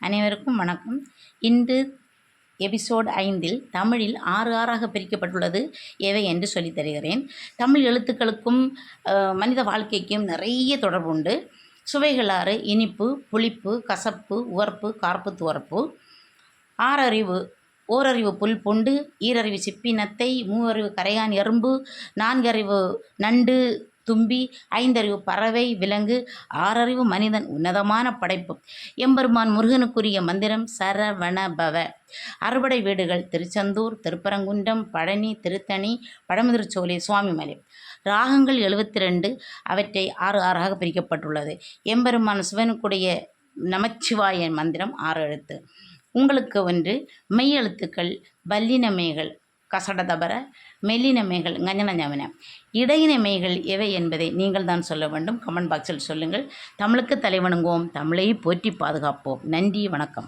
அனைவருக்கும் வணக்கம். இன்று எபிசோட் 5 தமிழில் 6 ஆறாக பிரிக்கப்பட்டுள்ளது எவை என்று சொல்லித் தருகிறேன். தமிழ் எழுத்துக்களுக்கும் மனித வாழ்க்கைக்கும் நிறைய தொடர்பு உண்டு. சுவைகள் 6: இனிப்பு, புளிப்பு, கசப்பு, உவர்ப்பு, கார்ப்பு, துவர்ப்பு. ஆறறிவு: ஓரறிவு புல் பூண்டு, ஈரறிவு சிப்பி நத்தை, மூவறிவு கரையான் எறும்பு, 4 அறிவு நண்டு தும்பி, 5 அறிவு பறவை விலங்கு, 6 அறிவு மனிதன் உன்னதமான படைப்பு. எம்பெருமான் முருகனுக்குரிய மந்திரம் சரவண பவ. அறுபடை வீடுகள்: திருச்செந்தூர், திருப்பரங்குன்றம், பழனி, திருத்தணி, பழமுதிர்சோலை, சுவாமிமலை. ராகங்கள் 72, அவற்றை 6 ஆறாக பிரிக்கப்பட்டுள்ளது. எம்பெருமான் சிவனுக்குடைய நமச்சிவாய மந்திரம் 6 எழுத்து. உங்களுக்கு ஒன்று: மெய் எழுத்துக்கள் வல்லினமைகள் கசடதபர, மெல்லினமைகள் ஞஞன. இடையினமைகள் எவை என்பதை நீங்கள் தான் சொல்ல வேண்டும். கமெண்ட் பாக்ஸில் சொல்லுங்கள். தமிழுக்கு தலைவணங்குவோம், தமிழை போற்றி பாதுகாப்போம். நன்றி, வணக்கம்.